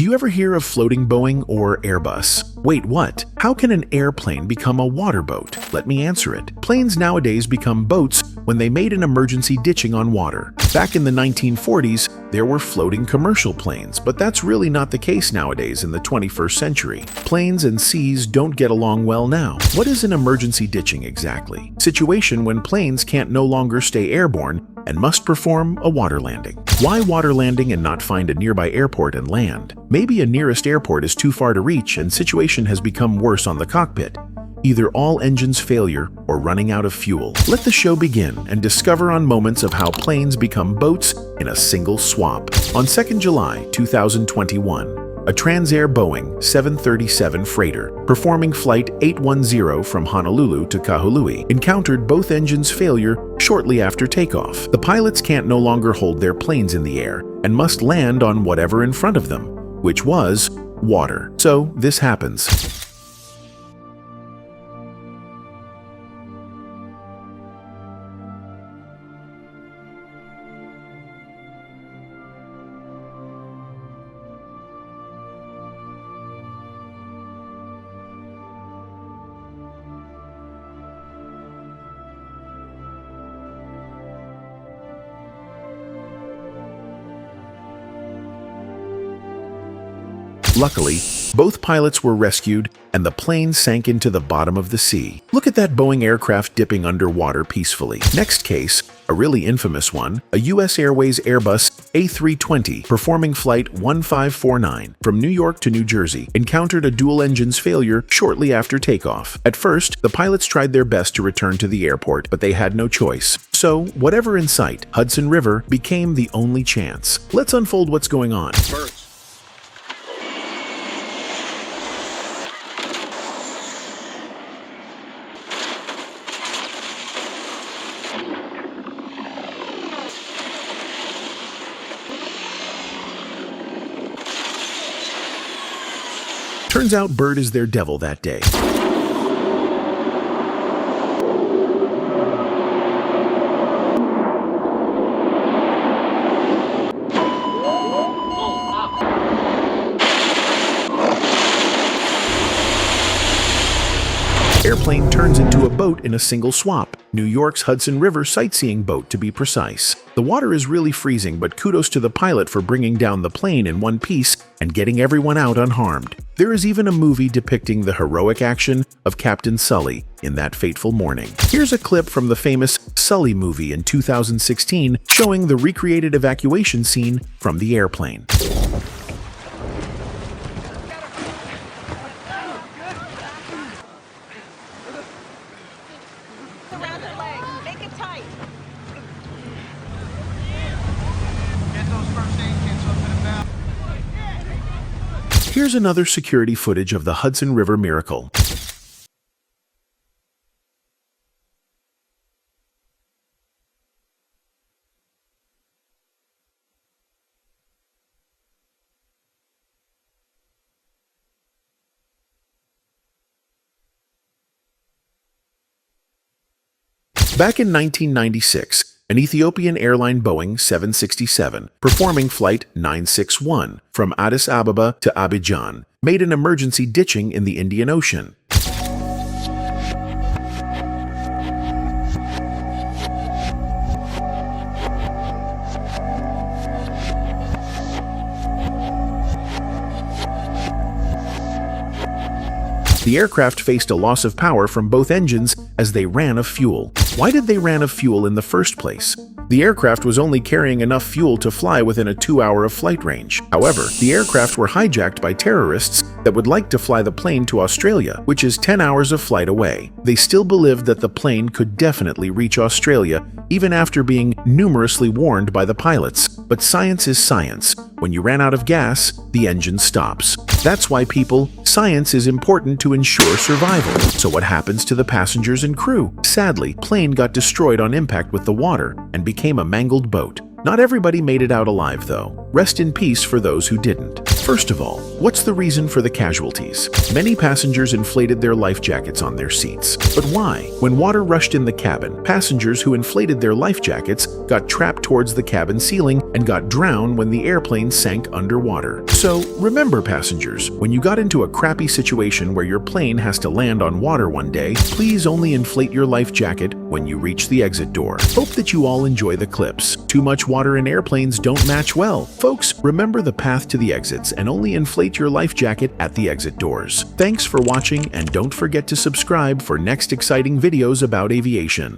you ever hear of floating Boeing or Airbus? Wait, what? How can an airplane become a water boat? Let me answer it. Planes nowadays become boats when they made an emergency ditching on water. Back in the 1940s, there were floating commercial planes, but that's really not the case nowadays in the 21st century. Planes and seas don't get along well now. What is an emergency ditching exactly? Situation when planes can't no longer stay airborne and must perform a water landing. Why water landing and not find a nearby airport and land? Maybe a nearest airport is too far to reach and situation has become worse on the cockpit. Either all engines failure or running out of fuel. Let the show begin and discover on moments of how planes become boats in a single swap. On 2nd July 2021, a Transair Boeing 737 freighter, performing Flight 810 from Honolulu to Kahului, encountered both engines' failure shortly after takeoff. The pilots can't no longer hold their planes in the air and must land on whatever in front of them, which was water. So this happens. Luckily, both pilots were rescued and the plane sank into the bottom of the sea. Look at that Boeing aircraft dipping underwater peacefully. Next case, a really infamous one, a US Airways Airbus A320 performing Flight 1549 from New York to New Jersey encountered a dual engines failure shortly after takeoff. At first, the pilots tried their best to return to the airport, but they had no choice. So, whatever in sight, Hudson River became the only chance. Let's unfold what's going on. Turns out Bird is their devil that day. Airplane turns into a boat in a single swap. New York's Hudson River sightseeing boat, to be precise. The water is really freezing, but kudos to the pilot for bringing down the plane in one piece and getting everyone out unharmed. There is even a movie depicting the heroic action of Captain Sully in that fateful morning. Here's a clip from the famous Sully movie in 2016 showing the recreated evacuation scene from the airplane. Around the leg, make it tight. Get those first aid kits up to the bow. Here's another security footage of the Hudson River miracle. Back in 1996, an Ethiopian Airlines Boeing 767, performing Flight 961 from Addis Ababa to Abidjan, made an emergency ditching in the Indian Ocean. The aircraft faced a loss of power from both engines as they ran of fuel. Why did they ran of fuel in the first place? The aircraft was only carrying enough fuel to fly within a 2-hour of flight range. However, the aircraft were hijacked by terrorists that would like to fly the plane to Australia, which is 10 hours of flight away. They still believed that the plane could definitely reach Australia, even after being numerously warned by the pilots. But science is science. When you ran out of gas, the engine stops. That's why, people, science is important to ensure survival. So what happens to the passengers and crew? Sadly, plane got destroyed on impact with the water and became a mangled boat. Not everybody made it out alive, though. Rest in peace for those who didn't. First of all, what's the reason for the casualties? Many passengers inflated their life jackets on their seats. But why? When water rushed in the cabin, passengers who inflated their life jackets got trapped towards the cabin ceiling and got drowned when the airplane sank underwater. So remember, passengers, when you got into a crappy situation where your plane has to land on water one day, please only inflate your life jacket when you reach the exit door. Hope that you all enjoy the clips. Too much water in airplanes don't match well. Folks, remember the path to the exits and only inflate your life jacket at the exit doors. Thanks for watching, and don't forget to subscribe for next exciting videos about aviation.